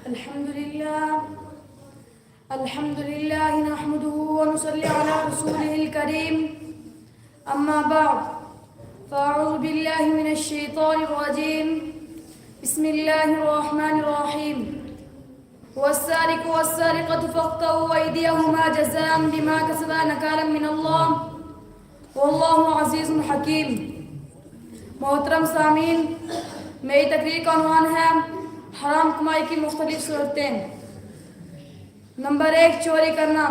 الحمد لله نحمده ونصلي على رسوله الكريم أما بعد فأعوذ بالله من الشيطان الرجيم بسم الله الرحمن الرحيم والسارق والسارقة فاقطعوا أيديهما جزاء بما كسبا نكالا من الله والله عزيز حكيم. محترم سامعین، میری تقریر کا عنوان ہے حرام کمائی کی مختلف صورتیں. نمبر 1، چوری کرنا.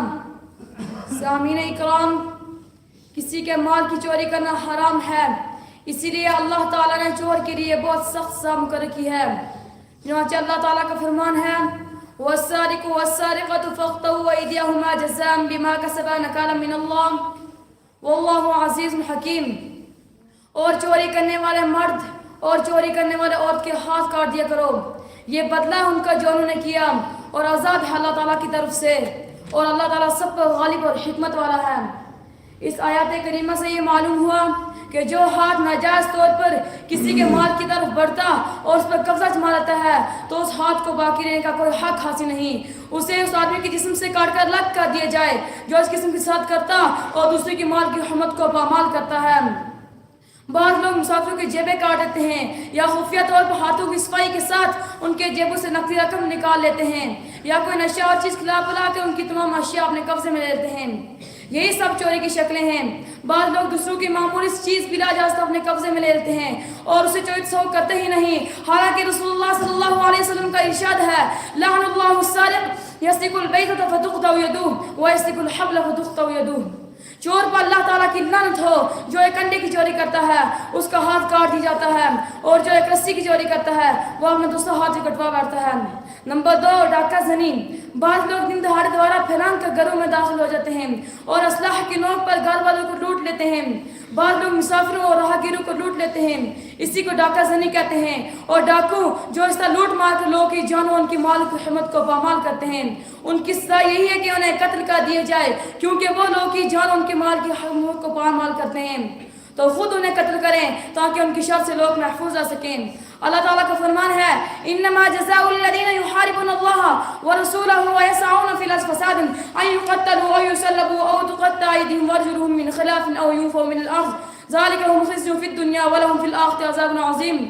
سامعین اکرام، کسی کے مال کی چوری کرنا حرام ہے، اسی لیے اللہ تعالیٰ نے چور کے لیے بہت سخت سزا مقرر کی ہے. چنانچہ اللہ تعالیٰ کا فرمان ہے وَالسَّارِقُ وَالسَّارِقَةُ فَاقْطَعُوا أَيْدِيَهُمَا جَزَاءً بِمَا كَسَبَا نَكَالًا مِّنَ اللَّهِ وَاللَّهُ عَزِيزٌ حَكِيمٌ. اور چوری کرنے والے مرد اور چوری کرنے والے عورت کے ہاتھ کاٹ دیا کرو، یہ بدلہ ہے ان کا جو انہوں نے کیا، اور عذاب ہے اللہ تعالیٰ کی طرف سے، اور اللہ تعالیٰ سب پر غالب اور حکمت والا ہے. اس آیات کریمہ سے یہ معلوم ہوا کہ جو ہاتھ ناجائز طور پر کسی کے مال کی طرف بڑھتا اور اس پر قبضہ جما لیتا ہے تو اس ہاتھ کو باقی رہنے کا کوئی حق حاصل نہیں. اسے اس آدمی کے جسم سے کاٹ کر الگ کر دیا جائے جو اس قسم کے ساتھ کرتا اور دوسرے کی مال کی حرمت کو پامال کرتا ہے. بعض لوگ مسافروں کی جیبیں کاٹ دیتے ہیں یا خفیہ طور پر ہاتھوں کی صفائی کے ساتھ ان کے جیبوں سے نقدی رقم نکال لیتے ہیں یا کوئی نشہ اور چیز کھلا پلا کے ان کی تمام اشیاء اپنے قبضے میں لے لیتے ہیں. یہی سب چوری کی شکلیں ہیں. بعض لوگ دوسروں کی معمولی چیز بلا اجازت اپنے قبضے میں لے لیتے ہیں اور اسے چوری تصور کرتے ہی نہیں، حالانکہ رسول اللہ صلی اللہ علیہ وسلم کا ارشاد ہے لعن اللہ السارق یسرق البیضة فتقطع یدہ ویسرق الحبل فتقطع یدہ. چور پر اللہ تعالیٰ کی لعنت ہو، جو ایک انڈے کی چوری کرتا ہے اس کا ہاتھ کاٹ دیا جاتا ہے، اور جو ایک رسی کی چوری کرتا ہے وہ اپنا دوسرا ہاتھ بھی کٹوا بیٹھتا ہے. نمبر 2، ڈاکہ زنی. بعض لوگ دن دہاڑے دوبارہ پھیران کر گھروں میں داخل ہو جاتے ہیں اور اسلحہ کی نوک پر گھر والوں کو لوٹ لیتے ہیں. بعض لوگ مسافروں اور راہگیروں کو لوٹ لیتے ہیں، اسی کو ڈاکہ زنی کہتے ہیں. اور ڈاکو جو اس طرح لوٹ مار کر لوگوں کی جانوں ان کی مال کی حرمت کو پامال کرتے ہیں، ان کی سزا یہی ہے کہ انہیں قتل کر دیا جائے، کیونکہ وہ لوگوں کی جان ان کے مال کی حرمت کو پامال کرتے ہیں. تو خود انہیں قتل کریں تاکہ ان کی شر سے لوگ محفوظ رہ سکیں. اللہ تعالیٰ کا فرمان ہے انما جزاء الذین یحاربون اللہ ورسولہ ویسعون فی الارض فسادا ان یقتلوا او یصلبوا او تقطع ایدیہم وارجلہم من خلاف او ینفوا من الارض ذلک لهم خزی فی الدنیا ولہم فی الآخرۃ عذاب عظیم.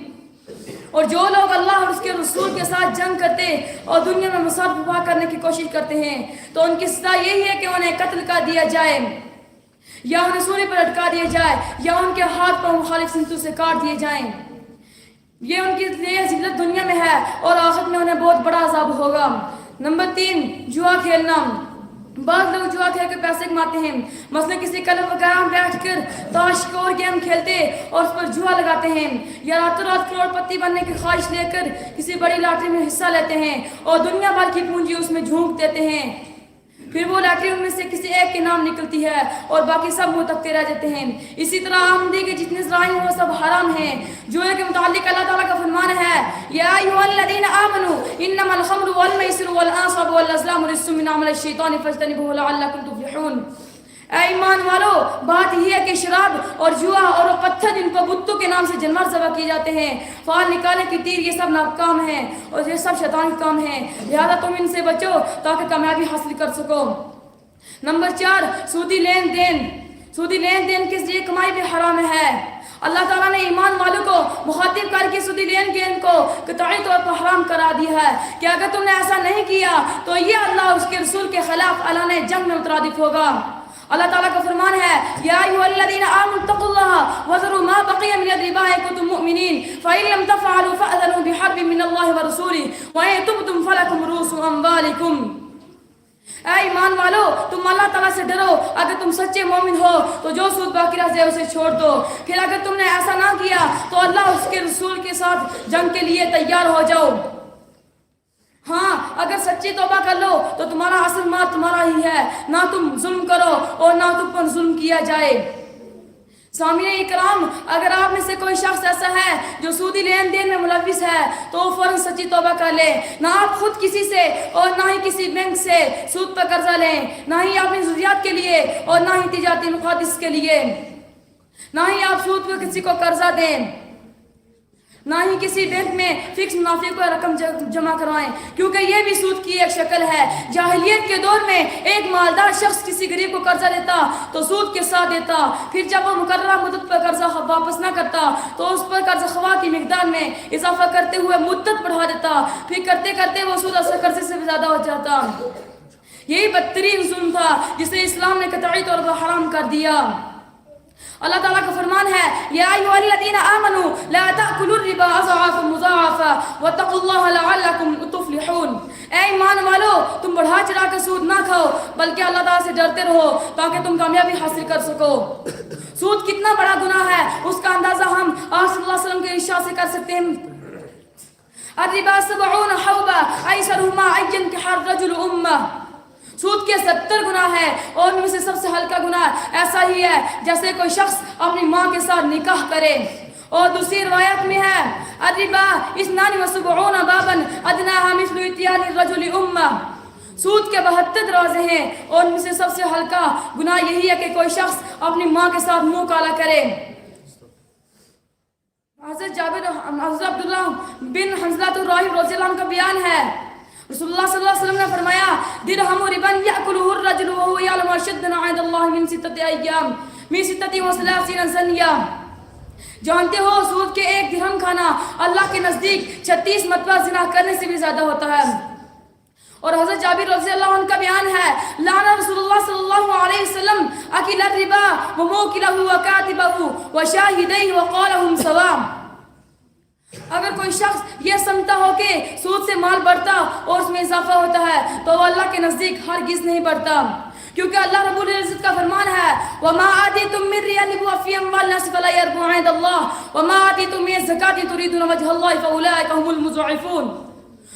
اور جو لوگ اللہ اور اس کے رسول کے ساتھ جنگ کرتے اور دنیا میں فساد برپا کرنے کی کوشش کرتے ہیں تو ان کی سزا یہی ہے کہ انہیں قتل کر دیا جائے یا انہیں سولی پر لٹکا دیا جائے یا ان کے ہاتھ پر مخالف سمتوں سے کاٹ دیے جائیں. یہ ان کی لیے ذلت دنیا میں ہے اور آخرت میں انہیں بہت بڑا عذاب ہوگا. نمبر 3، جوا کھیلنا. بعض لوگ جوا کھیل کے پیسے کماتے ہیں، مثلا کسی کلب وغیرہ میں بیٹھ کر تاش کو اور گیم کھیلتے اور اس پر جوا لگاتے ہیں، یا راتوں رات کروڑ پتی بننے کی خواہش لے کر کسی بڑی لاٹری میں حصہ لیتے ہیں اور دنیا بھر کی پونجی اس میں جھونک دیتے ہیں. پھر وہ لاٹری ان میں سے کسی ایک کے نام نکلتی ہے اور باقی سب منہ تکتے رہ جاتے ہیں. اسی طرح آمدنی کے جتنے ذرائع ہیں وہ سب حرام ہیں. جوئے کے متعلق اللہ تعالیٰ کا فرمان ہے یا ایھا الذین آمنوا انما الخمر والمیسر والانصاب والازلام رجس من عمل الشیطان فاجتنبوہ لعلکم تفلحون. اے ایمان والو، بات یہ ہے کہ شراب اور جوا اور پتھر جن کو بتوں کے نام سے جانور ذبح کیے جاتے ہیں، فال نکالنے کی تیر، یہ سب ناکام ہیں اور یہ سب شیطان کے کام ہیں، لہذا تم ان سے بچو تاکہ کامیابی حاصل کر سکو. نمبر 4، سودی لین دین. سودی لین دین کے ذریعے کمائی بھی حرام ہے. اللہ تعالیٰ نے ایمان والوں کو مخاطب کر کے سودی لین دین کو قطعی طور پر حرام کرا دیا ہے کہ اگر تم نے ایسا نہیں کیا تو یہ اللہ اور اس کے رسول کے خلاف اللہ نے جنگ میں مترادف ہوگا. اللہ تعالیٰ کا فرمان ہے یا ایھا الذین آمنوا اتقوا اللہ وذروا ما بقی من الربا ان کنتم مؤمنین فإن لم تفعلوا فأذنوا بحرب من اللہ ورسولہ وإن تبتم فلکم رؤوس اموالکم. اے ایمان والو، تم اللہ تعالیٰ سے ڈرو، اگر تم سچے مومن ہو تو جو سود باقی رہ جائے اسے چھوڑ دو. پھر اگر تم نے ایسا نہ کیا تو اللہ اس کے رسول کے ساتھ جنگ کے لیے تیار ہو جاؤ. ہاں، اگر سچی توبہ کر لو تو تمہارا اصل مال تمہارا ہی ہے، نہ تم ظلم کرو اور نہ تم پر ظلم کیا جائے. سامعین اکرام، اگر آپ میں سے کوئی شخص ایسا ہے جو سودی لین دین میں ملوث ہے تو وہ فوراً سچی توبہ کر لے. نہ آپ خود کسی سے اور نہ ہی کسی بینک سے سود پر قرضہ لیں، نہ ہی اپنی ضروریات کے لیے اور نہ ہی تجارتی مقاصد کے لیے، نہ ہی آپ سود پر کسی کو قرضہ دیں. نہ ہی کسی بینک میں فکس منافع کو رقم جمع کروائیں، کیونکہ یہ بھی سود کی ایک شکل ہے۔ جاہلیت کے دور میں ایک مالدار شخص کسی غریب کو قرضہ دیتا تو سود کے ساتھ دیتا، پھر جب وہ مقررہ مدت پر قرضہ واپس نہ کرتا تو اس پر قرض خواہ کی مقدار میں اضافہ کرتے ہوئے مدت بڑھا دیتا، پھر کرتے کرتے وہ سود اصل قرضے سے بھی زیادہ ہو جاتا۔ یہی بدترین ظلم تھا جسے اسلام نے قطعی طور پر حرام کر دیا۔ اللہ تعالیٰ کا فرمان ہے یا ایھا الذین آمنوا لا تأکلوا الربا اضعافا مضاعفا واتقوا اللہ لعلکم تفلحون۔ اے ایمان والو، تم بڑھا چڑھا کر سود نہ کھاؤ بلکہ اللہ تعالیٰ سے ڈرتے رہو تاکہ تم کامیابی حاصل کر سکو۔ سود کتنا بڑا گناہ ہے اس کا اندازہ ہم آپ صلی اللہ علیہ وسلم کے ارشاد سے کر سکتے ہیں۔ الربا 70 حوبا ایسرهما ان ينكح الرجل امه۔ سود کے 70 گناہ ہے اور ان میں سے سب سے ہلکا گناہ ایسا ہی ہے جیسے کوئی شخص اپنی ماں کے ساتھ نکاح کرے۔ اور دوسری روایت میں ہے الربا 72 بابا ادناها مثل اتيان الرجل امه۔ سود کے 72 دروازے ہیں اور ان میں سے سب سے ہلکا گناہ یہی ہے کہ کوئی شخص اپنی ماں کے ساتھ منہ کالا کرے۔ حضرت عبداللہ بن حنظلۃ الراہب رضی اللہ عنہ کا بیان ہے، رسول اللہ صلی اللہ علیہ وسلم نے فرمایا درہم ربا یأکلہ الرجل وهو یعلم اشدنا عند اللہ من 6 ایام من 36 زنیہ۔ جانتے ہو سود کے ایک درہم کھانا اللہ کے نزدیک 36 مرتبہ زنا کرنے سے بھی زیادہ ہوتا ہے۔ اور حضرت جابر رضی اللہ عنہ کا بیان ہے لعن رسول اللہ صلی اللہ علیہ وسلم اکل الربا وموکلہ وکاتبہ وشاہدیہ وقالہم سواء۔ اگر کوئی شخص یہ سمجھتا ہو کہ سود سے مال بڑھتا اور اس میں اضافہ ہوتا ہے تو وہ اللہ کے نزدیک ہرگز نہیں بڑھتا، کیونکہ اللہ رب العزت کا فرمان ہے وَمَا آتِيتُم مِّن رِّبًا لِيُرْبُوَ فِي أَمْوَالِ النَّاسِ فَلَا يَرْبُو عِندَ اللَّهِ وَمَا آتِيتُم مِّن الزَّكَاةِ تُرِيدُونَ وَجْهَ اللَّهِ فَأُولَٰئِكَ هُمُ الْمُضْعِفُونَ۔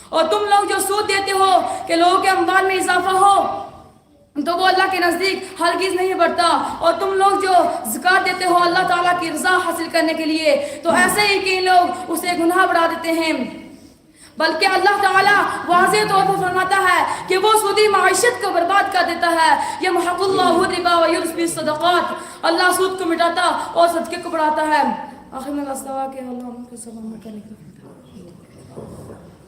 اور تم لوگ جو سود دیتے ہو کہ لوگوں کے اموال میں اضافہ ہو تو وہ اللہ کے نزدیک ہرگز نہیں بڑھتا، اور تم لوگ جو زکوٰۃ دیتے ہو اللہ تعالیٰ کی رضا حاصل کرنے کے لیے تو ایسے ہی کہ لوگ اسے گناہ بڑھا دیتے ہیں۔ بلکہ اللہ تعالیٰ واضح طور پر فرماتا ہے کہ وہ سودی معیشت کو برباد کر دیتا ہے۔ یمحق اللہ الربا ویربی الصدقات۔ اللہ سود کو مٹاتا اور صدقے کو بڑھاتا ہے۔ آخر میں اللہ کے اللہ